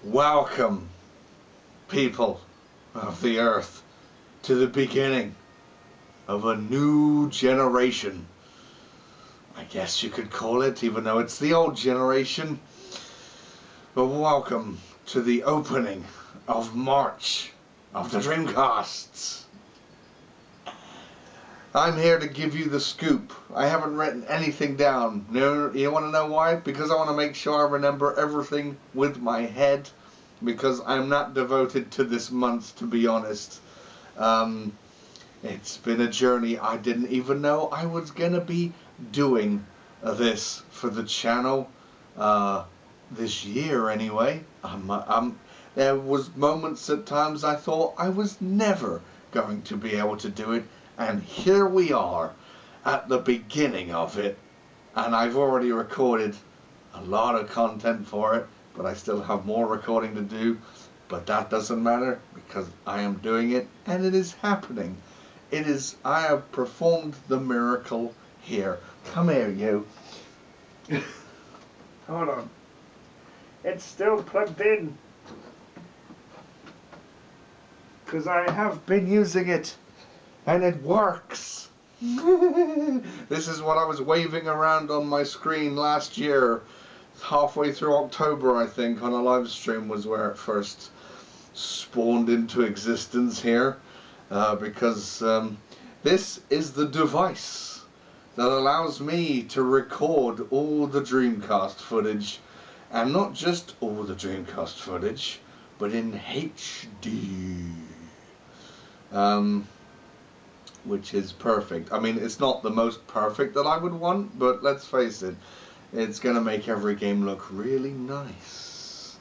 Welcome, people of the earth, to the beginning of a new generation. I guess you could call it, even though it's the old generation. But welcome to the opening of March of the Dreamcasts. I'm here to give you the scoop. I haven't written anything down. No, you want to know why? Because I want to make sure I remember everything with my head. Because I'm not devoted to this month, to be honest. It's been a journey. I didn't even know I was going to be doing this for the channel. This year, anyway. There was moments at times I thought I was never going to be able to do it. And here we are at the beginning of it, and I've already recorded a lot of content for it, but I still have more recording to do. But that doesn't matter, because I am doing it and it is happening. I have performed the miracle here. Come here, you. Hold on. It's still plugged in, because I have been using it. And it works! This is what I was waving around on my screen last year. Halfway through October, I think, on a live stream was where it first spawned into existence here. Because this is the device that allows me to record all the Dreamcast footage. And not just all the Dreamcast footage, but in HD. Which is perfect. I mean, it's not the most perfect that I would want, but let's face it, it's going to make every game look really nice.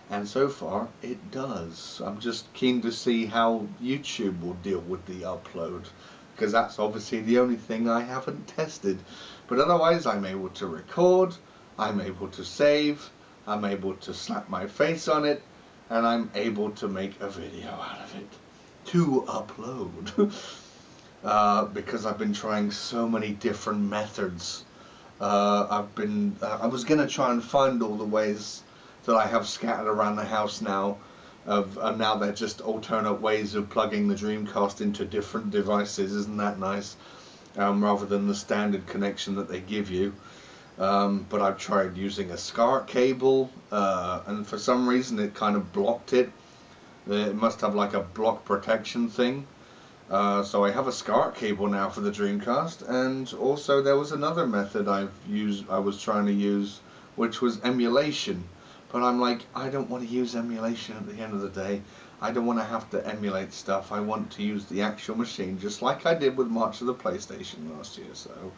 And so far, it does. I'm just keen to see how YouTube will deal with the upload, because that's obviously the only thing I haven't tested. But otherwise, I'm able to record, I'm able to save, I'm able to slap my face on it, and I'm able to make a video out of it to upload. Because I've been trying so many different methods. I was going to try and find all the ways that I have scattered around the house now, and now they're just alternate ways of plugging the Dreamcast into different devices. Isn't that nice? Rather than the standard connection that they give you. But I've tried using a SCART cable, and for some reason it kind of blocked it. It must have like a block protection thing. So I have a SCART cable now for the Dreamcast, and also there was another method I was trying to use, which was emulation. But I'm like, I don't want to use emulation at the end of the day. I don't want to have to emulate stuff. I want to use the actual machine, just like I did with March of the PlayStation last year. So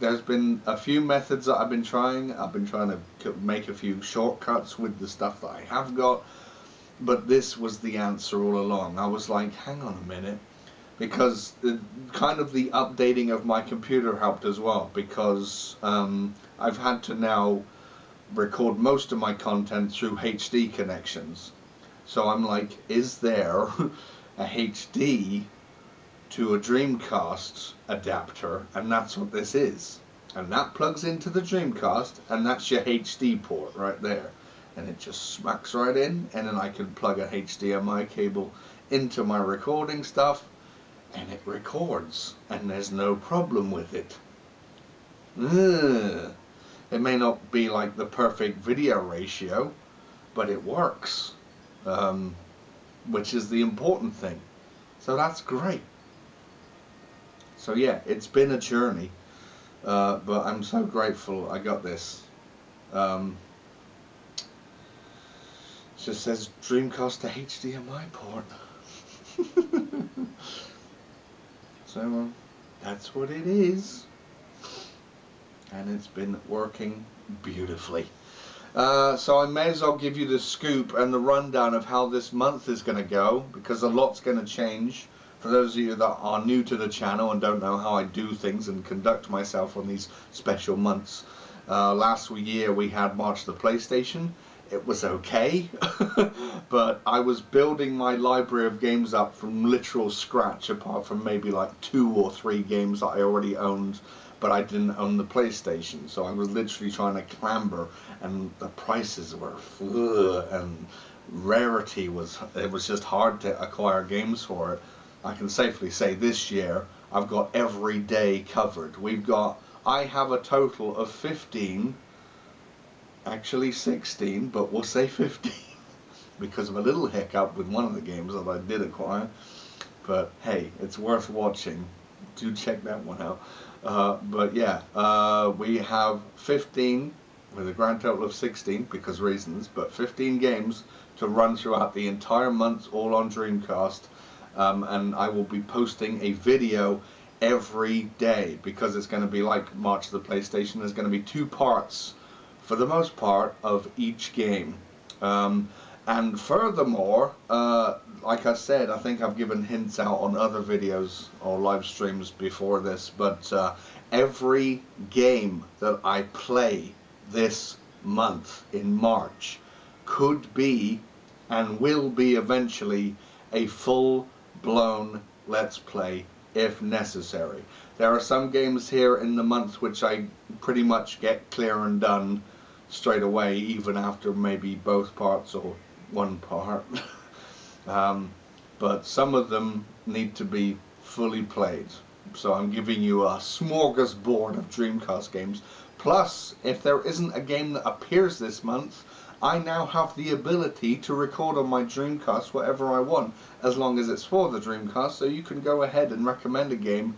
there's been a few methods that I've been trying. I've been trying to make a few shortcuts with the stuff that I have got. But this was the answer all along. I was like, hang on a minute. Because kind of the updating of my computer helped as well, because I've had to now record most of my content through HD connections. So I'm like, is there a HD to a Dreamcast adapter? And that's what this is. And that plugs into the Dreamcast, and that's your HD port right there. And it just smacks right in, and then I can plug a HDMI cable into my recording stuff, and it records, and there's no problem with it. It may not be like the perfect video ratio, but it works, which is the important thing. So that's great. So yeah, it's been a journey, but I'm so grateful I got this. It just says Dreamcast to HDMI port. So that's what it is, and it's been working beautifully. So I may as well give you the scoop and the rundown of how this month is going to go, because a lot's going to change. For those of you that are new to the channel and don't know how I do things and conduct myself on these special months, last year we had March of the PlayStation. It was okay, but I was building my library of games up from literal scratch, apart from maybe like 2 or 3 games that I already owned but I didn't own the PlayStation, so I was literally trying to clamber, and the prices were and rarity was, it was just hard to acquire games for it. I can safely say this year I've got every day covered. I have a total of 15, actually 16, but we'll say 15 because of a little hiccup with one of the games that I did acquire. But hey, it's worth watching. Do check that one out. But yeah, we have 15 with a grand total of 16 because reasons, but 15 games to run throughout the entire month, all on Dreamcast. And I will be posting a video every day because it's going to be like March of the PlayStation. There's going to be 2 parts for the most part of each game. And furthermore, like I said, I think I've given hints out on other videos or live streams before this, but every game that I play this month in March could be and will be eventually a full-blown Let's Play if necessary. There are some games here in the month which I pretty much get clear and done straight away, even after maybe both parts or one part. But some of them need to be fully played. So I'm giving you a smorgasbord of Dreamcast games. Plus, if there isn't a game that appears this month, I now have the ability to record on my Dreamcast whatever I want, as long as it's for the Dreamcast, so you can go ahead and recommend a game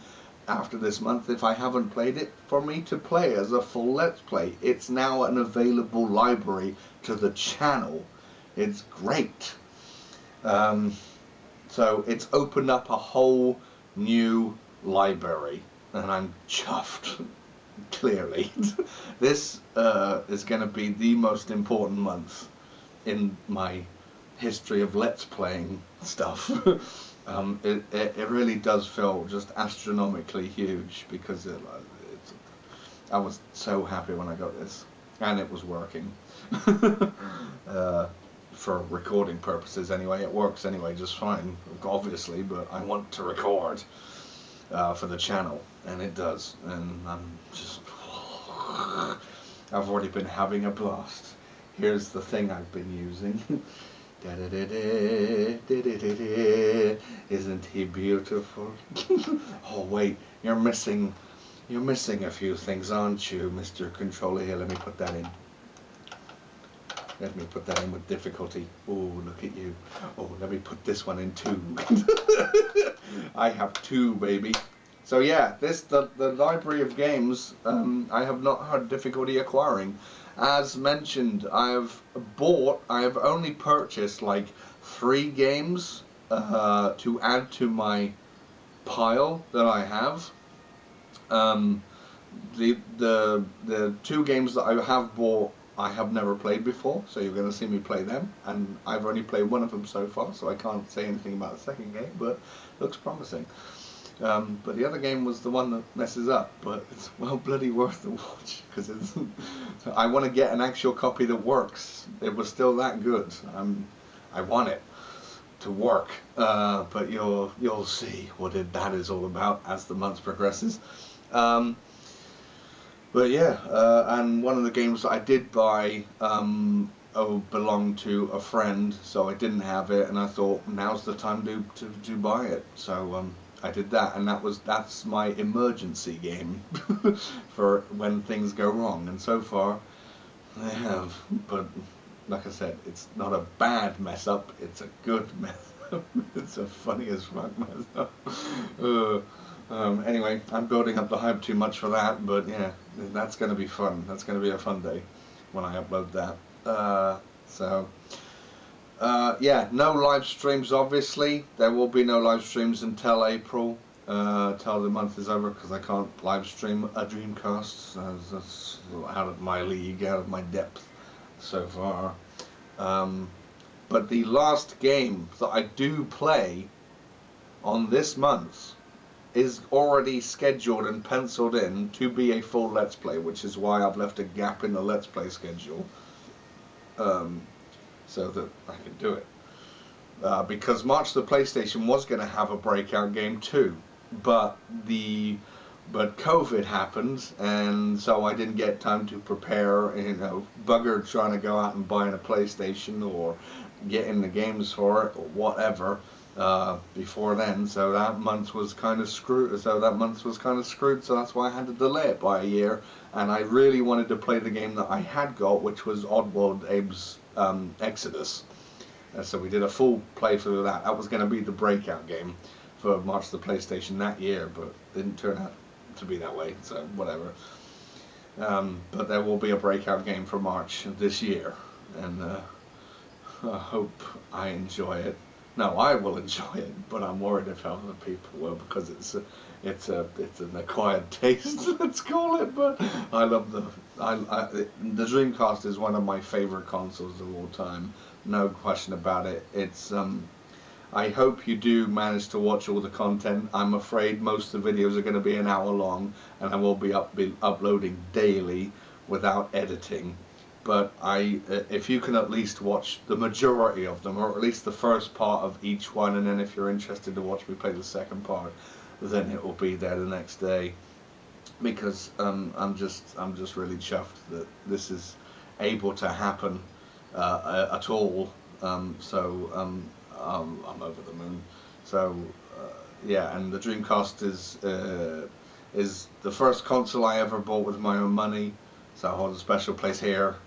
after this month if I haven't played it for me to play as a full Let's Play. It's now an available library to the channel. It's great. So it's opened up a whole new library, and I'm chuffed. Clearly. This is going to be the most important month in my history of Let's Playing stuff. It really does feel just astronomically huge because I was so happy when I got this, and it was working. For recording purposes anyway, it works anyway just fine, obviously, but I want to record for the channel, and it does, and I'm just I've already been having a blast. Here's the thing I've been using. Isn't he beautiful? Oh wait, you're missing a few things, aren't you, Mr. Controller? Here, let me put that in. Let me put that in with difficulty. Oh, look at you. Oh, let me put this one in too. I have 2, baby. So yeah, the library of games I have not had difficulty acquiring. As mentioned, I have only purchased like 3 games to add to my pile that I have. The 2 games that I have bought I have never played before, so you're going to see me play them, and I've only played one of them so far, so I can't say anything about the second game, but looks promising. But the other game was the one that messes up, but it's well bloody worth the watch, because I want to get an actual copy that works. It was still that good. I want it to work, but you'll see what that is all about as the month progresses. But yeah, and one of the games that I did buy belonged to a friend, so I didn't have it, and I thought now's the time to buy it. So I did that, and that's my emergency game for when things go wrong. And so far, they have. But like I said, it's not a bad mess up; it's a good mess up. It's a funny as fuck mess up. Anyway, I'm building up the hype too much for that, but yeah, that's going to be fun. That's going to be a fun day when I upload that. Yeah, no live streams, obviously. There will be no live streams until April, till the month is over, because I can't live stream a Dreamcast. That's out of my league, out of my depth so far. But the last game that I do play on this month is already scheduled and penciled in to be a full Let's Play, which is why I've left a gap in the Let's Play schedule, so that I can do it. Because March the PlayStation was going to have a breakout game too, but the But COVID happened, and so I didn't get time to prepare. You know, bugger trying to go out and buying a PlayStation or getting the games for it or whatever before then. So that month was kind of screwed. So that's why I had to delay it by a year. And I really wanted to play the game that I had got, which was Oddworld Abe's Exodus. So we did a full playthrough of that. That was going to be the breakout game for March the PlayStation that year, but it didn't turn out to be that way, so whatever. But there will be a breakout game for March this year, and I hope I enjoy it. No, I will enjoy it, but I'm worried if other people will, because it's an acquired taste, let's call it. But I love the Dreamcast is one of my favorite consoles of all time, no question about it. It's I hope you do manage to watch all the content. I'm afraid most of the videos are going to be an hour long, and I will be uploading daily without editing. But if you can at least watch the majority of them, or at least the first part of each one, and then if you're interested to watch me play the second part, then it will be there the next day. Because I'm just really chuffed that this is able to happen at all. I'm over the moon. So yeah, and the Dreamcast is the first console I ever bought with my own money, so I hold a special place here,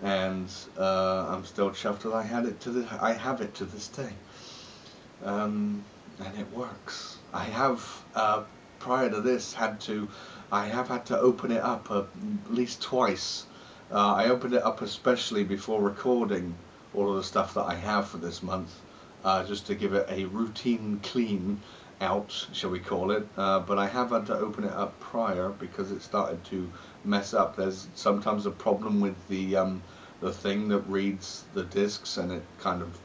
and I'm still chuffed that I have it to this day, and it works. I have prior to this I have had to open it up at least twice. I opened it up especially before recording all of the stuff that I have for this month. Just to give it a routine clean out, shall we call it, but I have had to open it up prior because it started to mess up. There's sometimes a problem with the thing that reads the discs, and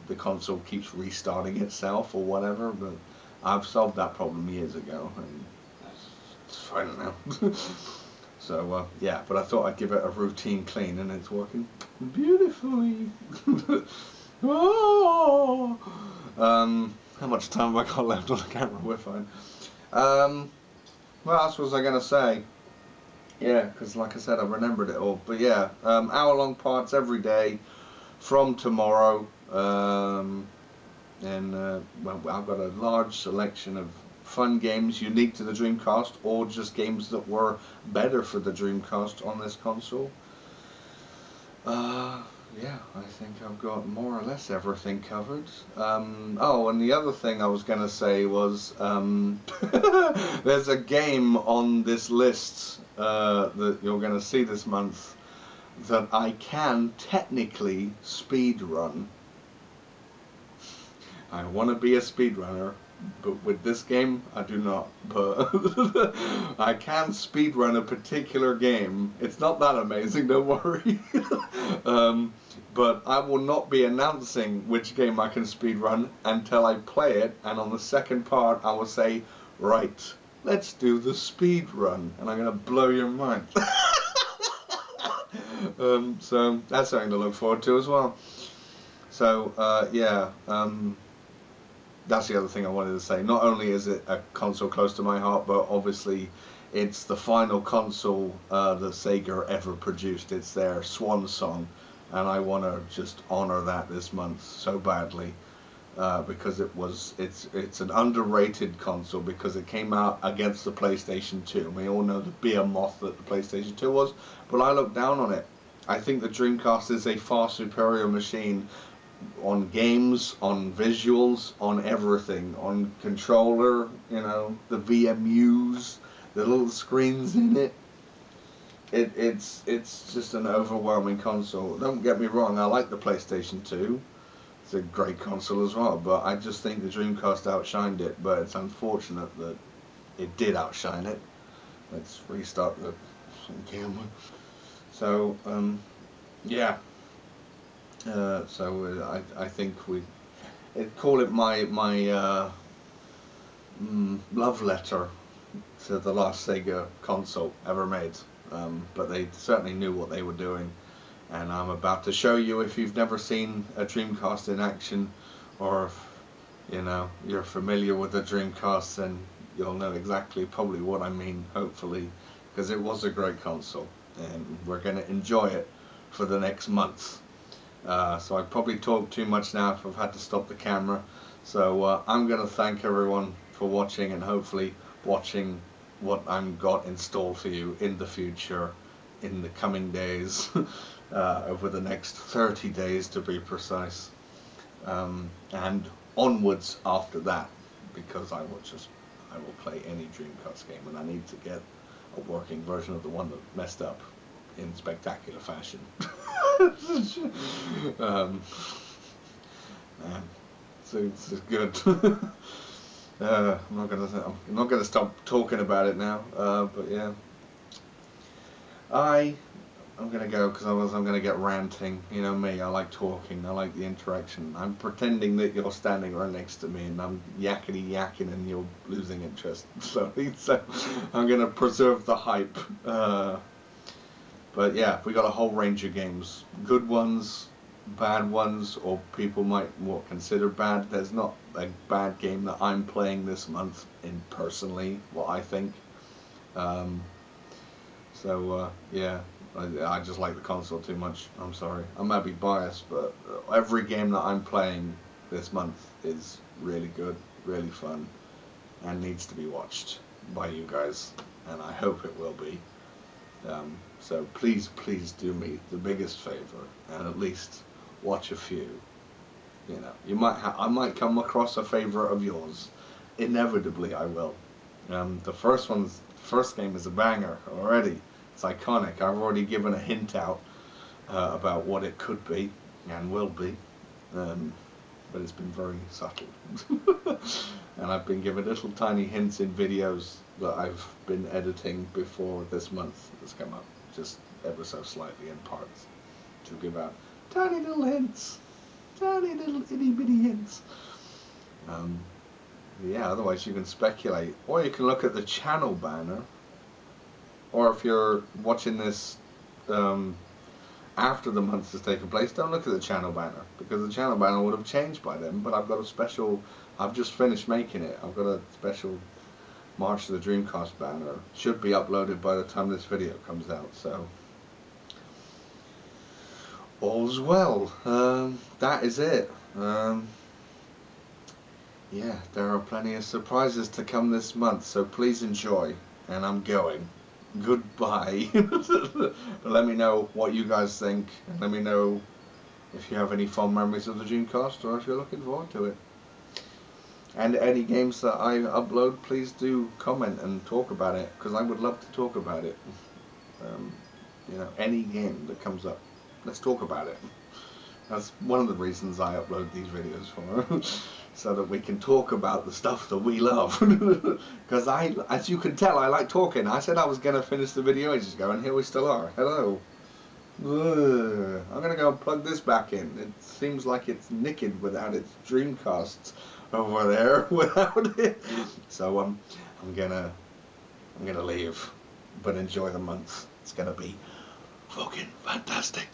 the console keeps restarting itself or whatever, but I've solved that problem years ago, and it's fine now. So yeah, but I thought I'd give it a routine clean, and it's working beautifully. Oh! How much time have I got left on the camera? We're fine. What else was I going to say? Yeah, because like I said, I remembered it all. But yeah, hour-long parts every day from tomorrow. Well, I've got a large selection of fun games unique to the Dreamcast, or just games that were better for the Dreamcast on this console. Yeah, I think I've got more or less everything covered. Oh, and the other thing I was going to say was there's a game on this list that you're going to see this month that I can technically speed run. I want to be a speedrunner, but with this game I do not. But I can speedrun a particular game. It's not that amazing, don't worry. But I will not be announcing which game I can speedrun until I play it, and on the second part I will say, right, let's do the speedrun, and I'm going to blow your mind. So that's something to look forward to as well. So yeah, that's the other thing I wanted to say. Not only is it a console close to my heart, but obviously it's the final console that Sega ever produced. It's their swan song, and I want to just honor that this month so badly, because it's an underrated console, because it came out against the PlayStation 2. We all know the behemoth that the PlayStation 2 was, but I look down on it. I think the Dreamcast is a far superior machine on games, on visuals, on everything, on controller, you know, the VMUs, the little screens in it. It's just an overwhelming console. Don't get me wrong, I like the PlayStation 2. It's a great console as well, but I just think the Dreamcast outshined it, but it's unfortunate that it did outshine it. Let's restart the camera. So, yeah. I think call it my love letter to the last Sega console ever made. But they certainly knew what they were doing, and I'm about to show you. If you've never seen a Dreamcast in action, or if, you know, you're familiar with the Dreamcast, then you'll know exactly probably what I mean, hopefully, because it was a great console, and we're going to enjoy it for the next month. So I probably talked too much now if I've had to stop the camera. So I'm going to thank everyone for watching, and hopefully watching what I've got in store for you in the future, in the coming days, over the next 30 days to be precise, and onwards after that, because I will play any Dreamcast game, and I need to get a working version of the one that messed up in spectacular fashion. Man, so it's good. I'm not gonna stop talking about it now. But yeah, I'm gonna go because I'm gonna get ranting. You know me, I like talking. I like the interaction. I'm pretending that you're standing right next to me, and I'm yakety yakking, and you're losing interest slowly. So I'm gonna preserve the hype. But yeah, we got a whole range of games. Good ones, bad ones, or people might consider bad. There's not a bad game that I'm playing this month in personally, what I think. Yeah, I just like the console too much. I'm sorry. I might be biased, but every game that I'm playing this month is really good, really fun, and needs to be watched by you guys, and I hope it will be. So please do me the biggest favor and at least watch a few. You know, I might come across a favorite of yours. Inevitably, I will. The first game is a banger already. It's iconic. I've already given a hint out about what it could be and will be, but it's been very subtle. And I've been given little tiny hints in videos that I've been editing before this month has come up, just ever so slightly in parts, to give out tiny little hints, tiny little itty bitty hints. Yeah, otherwise you can speculate, or you can look at the channel banner, or if you're watching this after the month has taken place, don't look at the channel banner, because the channel banner would have changed by then. But I've got a special, I've just finished making it, I've got a special March to the Dreamcast banner. Should be uploaded by the time this video comes out, so all's well. That is it. Yeah, there are plenty of surprises to come this month, so please enjoy, and I'm going. Goodbye. Let me know what you guys think, and let me know if you have any fond memories of the Dreamcast, or if you're looking forward to it. And any games that I upload, please do comment and talk about it, because I would love to talk about it. You know, any game that comes up, let's talk about it. That's one of the reasons I upload these videos for, so that we can talk about the stuff that we love. Because as you can tell, I like talking. I said I was going to finish the video ages ago, and here we still are. Hello. I'm going to go and plug this back in. It seems like it's naked without its Dreamcasts over there without it. So I'm gonna leave, but enjoy the month. It's gonna be fucking fantastic.